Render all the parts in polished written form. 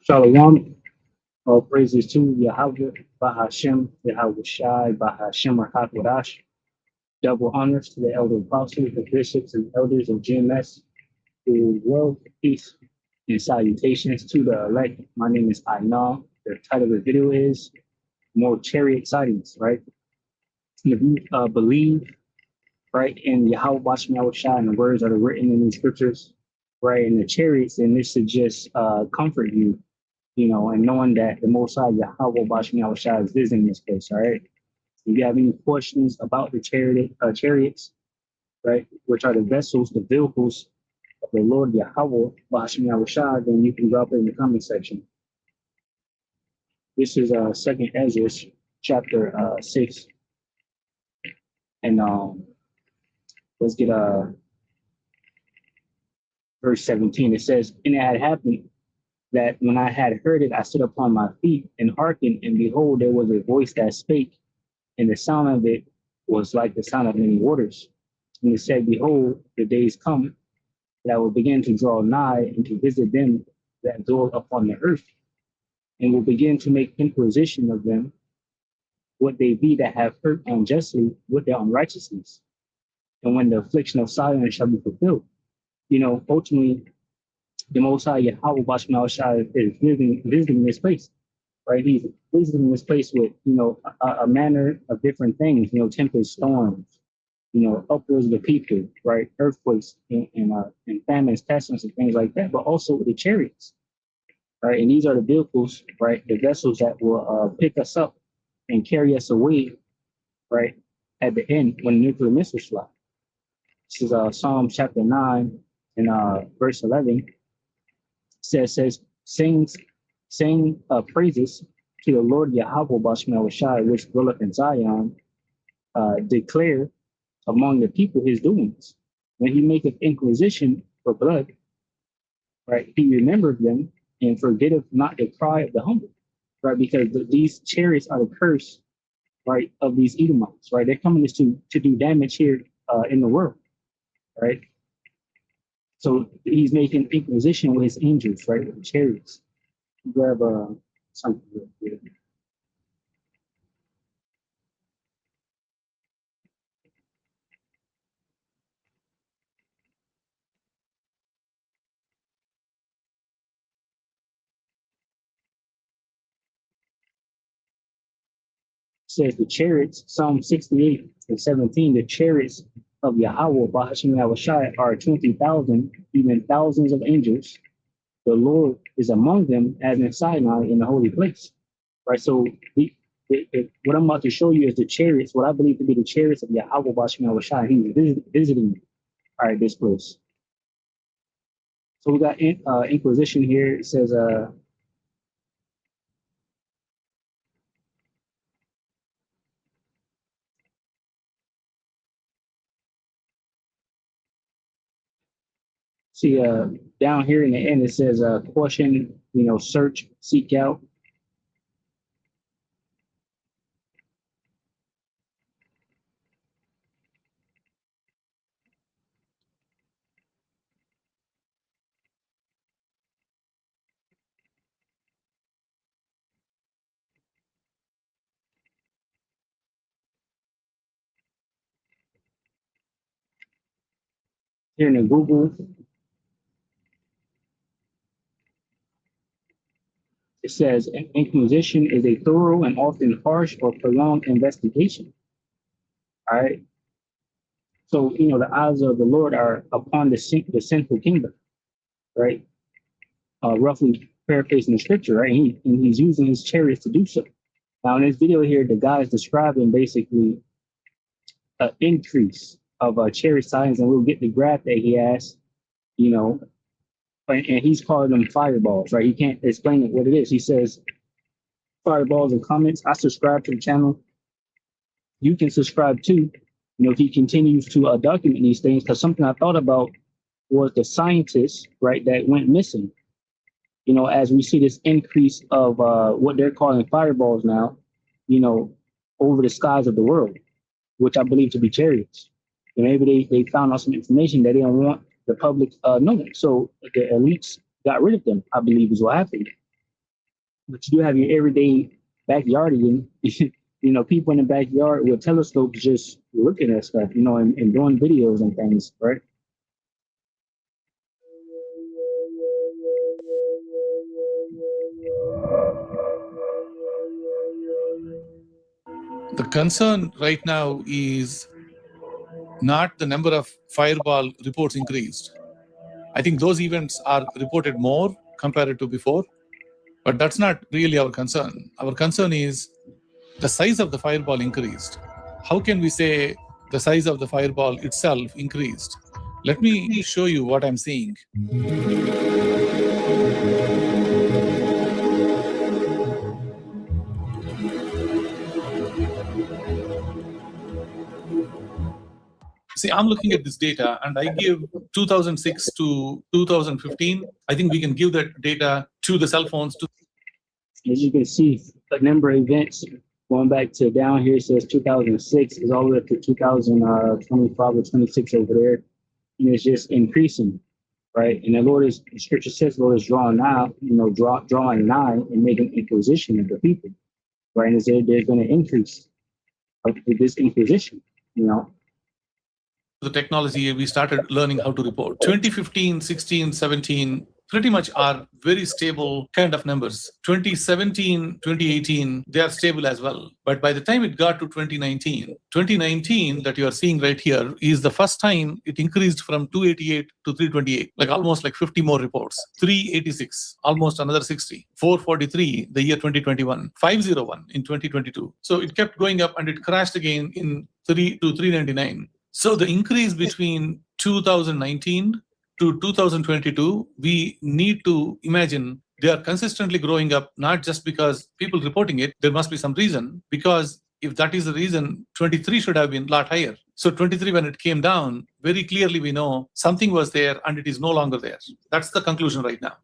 Shalom. All praises to Yahweh, Bahashem, Yahweh Shai, Bahashem, or Hakodash. Double honors to the elder apostles, the bishops, and elders of GMS. The world, peace, and salutations to the elect. My name is Aina. The title of the video is More Chariot Sightings, right? If you believe, right, in Yahweh Bashem Yahweh Shai and the words that are written in the scriptures, right, in the chariots, then this should just comfort you, and knowing that the Most High Yahweh Bashem Yahweh Shai is visiting this place, all right? If you have any questions about the chariots, right, which are the vessels, the vehicles of the Lord Yahweh Bashem Yahweh Shai, then you can drop it in the comment section. This is Second Ezra, chapter 6, and let's get verse 17. It says, "And it had happened that when I had heard it, I stood upon my feet and hearkened, and behold, there was a voice that spake, and the sound of it was like the sound of many waters. And it said, Behold, the days come that I will begin to draw nigh and to visit them that dwell upon the earth, and will begin to make inquisition of them, what they be that have hurt unjustly with their unrighteousness, and when the affliction of silence shall be fulfilled." Ultimately, the Most High Yahweh Bashmal Shai is visiting this place, right? He's visiting this place with, a manner of different things, tempest, storms, upwards of the people, right? Earthquakes and famines, pestilence, and things like that, but also the chariots, right? And these are the vehicles, right? The vessels that will pick us up and carry us away, right? At the end when the nuclear missiles fly. This is Psalm chapter 9 and verse 11. Says, sing praises to the Lord Yahweh Bashmal Shai, which dwelleth in Zion, declare among the people his doings. When he maketh inquisition for blood, right, he remembered them and forgetteth not the cry of the humble, right? Because these chariots are the curse, right, of these Edomites, right? They're coming to do damage here in the world, right? So he's making inquisition with his angels, right, with the chariots. Grab something real quick. Says the chariots, Psalm 68 and 17, the chariots of Yahweh, Bahashim Yahushai, are 20,000, even thousands of angels. The Lord is among them as in Sinai in the holy place. Right. So what I'm about to show you is the chariots, what I believe to be the chariots of Yahweh, Bahashim Yahushai. He's visiting, all right, this place. So we got Inquisition here. It says, see, down here in the end, it says, caution, search, seek out. Here in the Google, it says, inquisition is a thorough and often harsh or prolonged investigation. All right. So, the eyes of the Lord are upon the sinful kingdom, right? Roughly paraphrasing the scripture, right? And he's using his chariots to do so. Now, in this video here, the guy is describing basically an increase of chariot signs, and we'll get the graph that he has, and he's calling them fireballs, right? He can't explain what it is. He says, fireballs and comments. I subscribe to the channel. You can subscribe too, if he continues to document these things, because something I thought about was the scientists, right, that went missing. As we see this increase of what they're calling fireballs now, over the skies of the world, which I believe to be chariots. And maybe they found out some information that they don't want the public knowing. So the elites got rid of them, I believe is what happened. But you do have your everyday backyardian, people in the backyard with telescopes just looking at stuff, and doing videos and things, right? The concern right now is not the number of fireball reports increased. I think those events are reported more compared to before, but that's not really our concern. Our concern is the size of the fireball increased. How can we say the size of the fireball itself increased? Let me show you what I'm seeing. See, I'm looking at this data and I give 2006 to 2015. I think we can give that data to the cell phones. As you can see, the number of events going back to down here says 2006 is all the way up to 2025 or 26 over there. And it's just increasing, right? And the scripture says, Lord is drawing nigh, drawing nigh and making inquisition of the people, right? And there's going to increase of this inquisition, The technology, we started learning how to report. 2015, 16, 17, pretty much are very stable kind of numbers. 2017, 2018, they are stable as well. But by the time it got to 2019 that you are seeing right here is the first time it increased from 288 to 328, almost 50 more reports. 386, almost another 60. 443, the year 2021. 501 in 2022. So it kept going up and it crashed again in 399. So the increase between 2019 to 2022, we need to imagine they are consistently growing up, not just because people reporting it. There must be some reason, because if that is the reason, 23 should have been a lot higher. So 23, when it came down, very clearly we know something was there and it is no longer there. That's the conclusion right now.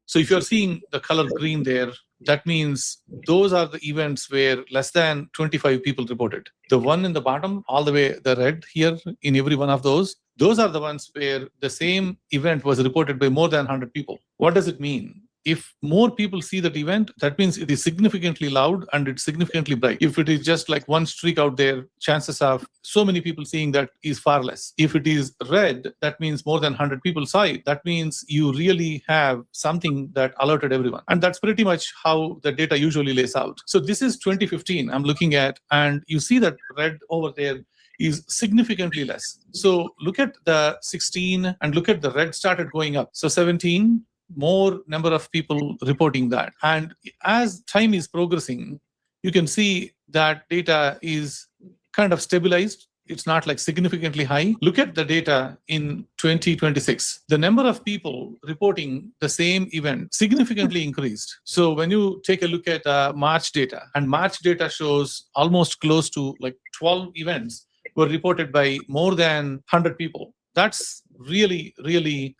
So if you're seeing the color green there, that means those are the events where less than 25 people reported. The one in the bottom, all the way the red here in every one of those are the ones where the same event was reported by more than 100 people. What does it mean? If more people see that event, that means it is significantly loud and it's significantly bright. If it is just like one streak out there, chances of so many people seeing that is far less. If it is red, that means more than 100 people saw it. That means you really have something that alerted everyone. And that's pretty much how the data usually lays out. So this is 2015 I'm looking at, and you see that red over there is significantly less. So look at the 16 and look at the red started going up. So 17, more number of people reporting that. And as time is progressing, you can see that data is kind of stabilized. It's not significantly high. Look at the data in 2026. The number of people reporting the same event significantly increased. So when you take a look at March data, and March data shows almost close to 12 events were reported by more than 100 people. That's really, really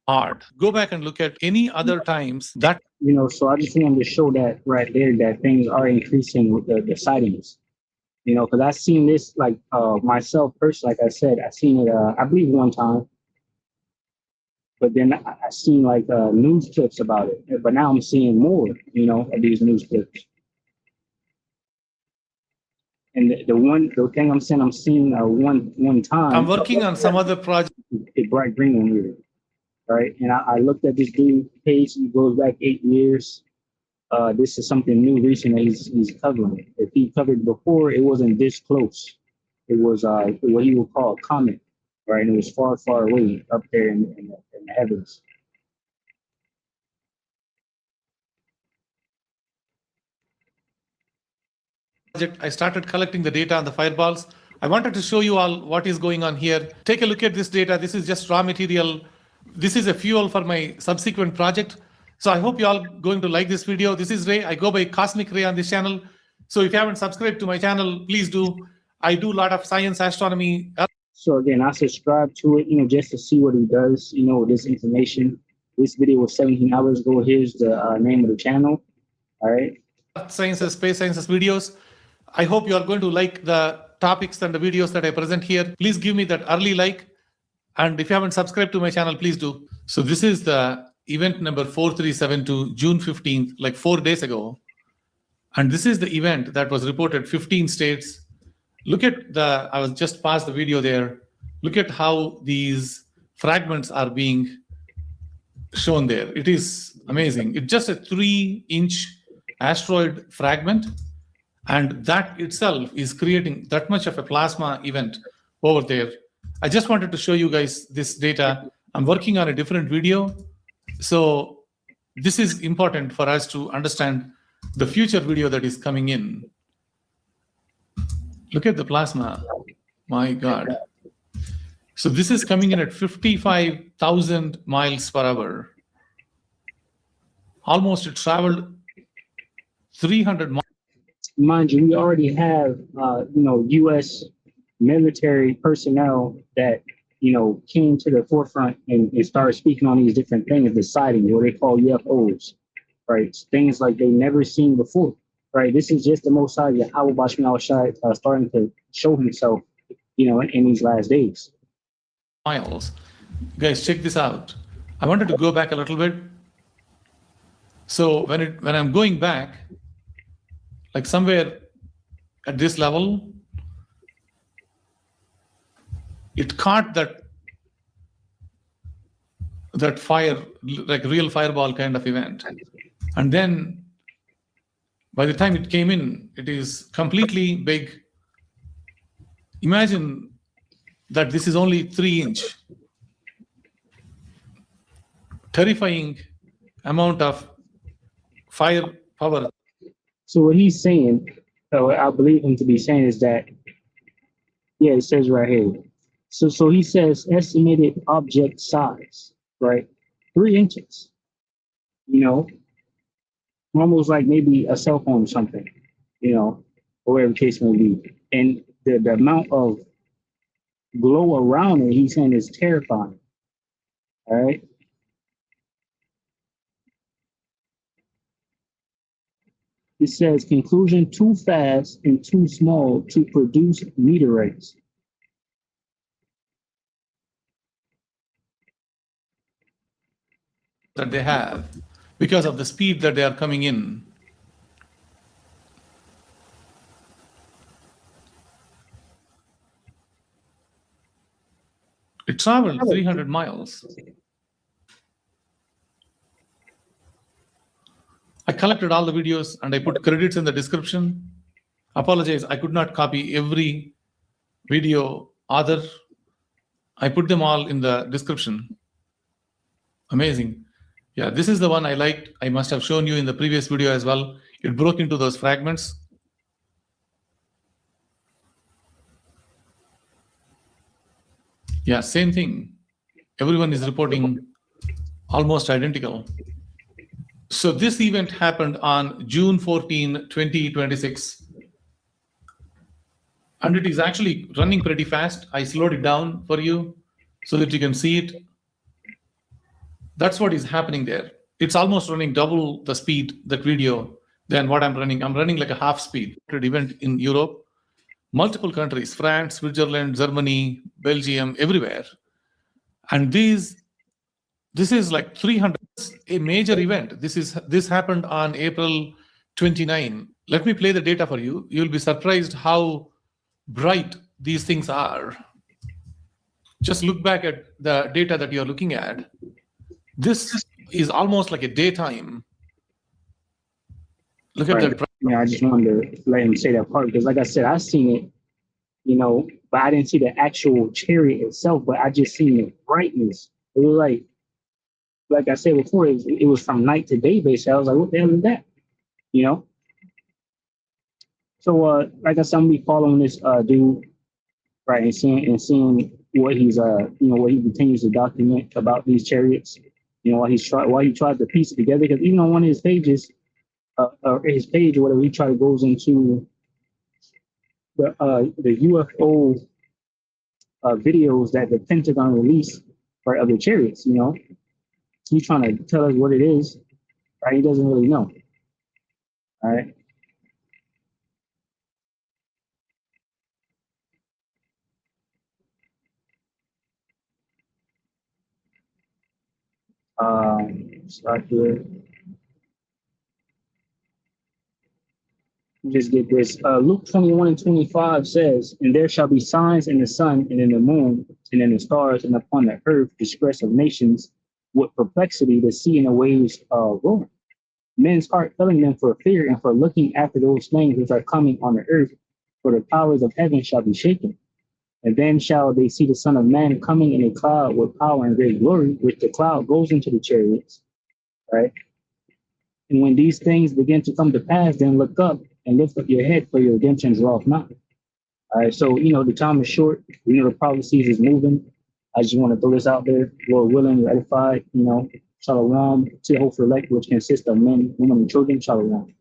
hard. Go back and look at any other times that. So I just wanted to show that right there that things are increasing with the sightings. Because I've seen this myself personally, like I said, I've seen it, I believe one time, but then I seen news clips about it. But now I'm seeing more, of these news clips. And the thing I'm seeing one time. I'm working on some other project. A bright green one here, right? And I looked at this dude page. He goes back 8 years. This is something new recently he's covering. If he covered before, it wasn't this close. It was what he would call a comet, right? And it was far, far away up there in the heavens. I started collecting the data on the fireballs. I wanted to show you all what is going on here. Take a look at this data. This is just raw material. This is a fuel for my subsequent project. So I hope you all going to like this video. This is Ray. I go by Cosmic Ray on this channel. So if you haven't subscribed to my channel, please do. I do a lot of science, astronomy. So again, I subscribe to it, just to see what he does, with this information. This video was 17 hours ago. Here's the name of the channel. All right. Sciences, space sciences videos. I hope you are going to like the topics and the videos that I present here. Please give me that early like. And if you haven't subscribed to my channel, please do. So this is the event number 4372, June 15th, like 4 days ago. And this is the event that was reported 15 states. Look at I was just past the video there. Look at how these fragments are being shown there. It is amazing. It's just a 3-inch asteroid fragment. And that itself is creating that much of a plasma event over there. I just wanted to show you guys this data. I'm working on a different video. So this is important for us to understand the future video that is coming in. Look at the plasma. My God. So this is coming in at 55,000 miles per hour. Almost it traveled 300 miles. Mind you, we already have, U.S. military personnel that, came to the forefront and started speaking on these different things, the sightings, what they call UFOs, right? Things like they never seen before, right? This is just the Most High Yahweh Bashmi starting to show himself, in these last days. Miles. Guys, check this out. I wanted to go back a little bit. So when I'm going back, like somewhere at this level, it caught that fire, like real fireball kind of event. And then by the time it came in, it is completely big. Imagine that this is only 3-inch. Terrifying amount of fire power. So what he's saying, what I believe him to be saying is that, it says right here. So he says estimated object size, right? 3 inches, almost like maybe a cell phone or something, or whatever the case may be. And the amount of glow around it, he's saying, is terrifying. All right. It says conclusion: too fast and too small to produce meteorites. That they have because of the speed that they are coming in. It traveled 300 miles. I collected all the videos and I put credits in the description. Apologize, I could not copy every video author. I put them all in the description. Amazing. Yeah, this is the one I liked. I must have shown you in the previous video as well. It broke into those fragments. Yeah, same thing. Everyone is reporting almost identical. So this event happened on June 14, 2026. And it is actually running pretty fast. I slowed it down for you so that you can see it. That's what is happening there. It's almost running double the speed, that video, than what I'm running. I'm running like a half speed. Event in Europe, multiple countries, France, Switzerland, Germany, Belgium, everywhere. And this is like 300, a major event. This happened on April 29. Let me play the data for you. You'll be surprised how bright these things are. Just look back at the data that you're looking at. This is almost like a daytime. Look at that. I just wanted to let him say that part because, like I said, I seen it, but I didn't see the actual chariot itself. But I just seen the brightness. It was like I said before, it was from night to day basically. I was like, what the hell is that? So, like I said, I'm gonna be following this dude, right, and seeing what he's what he continues to document about these chariots. While he tried to piece it together, because even on one of his pages, or his page or whatever, he goes into the UFO videos that the Pentagon released for other chariots. You know, he's trying to tell us what it is, right? He doesn't really know. All right. Start here. Just get this. Luke 21 and 25 says, "And there shall be signs in the sun and in the moon and in the stars and upon the earth, distress of nations with perplexity, the sea and the waves roaring. Men's heart filling them for fear and for looking after those things which are coming on the earth, for the powers of heaven shall be shaken. And then shall they see the Son of Man coming in a cloud with power and great glory, which the cloud goes into the chariots." Right? And when these things begin to come to pass, then look up and lift up your head, for your redemption draweth nigh. All right, so you know the time is short. We know the prophecies is moving. I just want to throw this out there. Lord willing, you're edified. You know, shalom to hope for elect, which consists of men, women, and children. Shalom.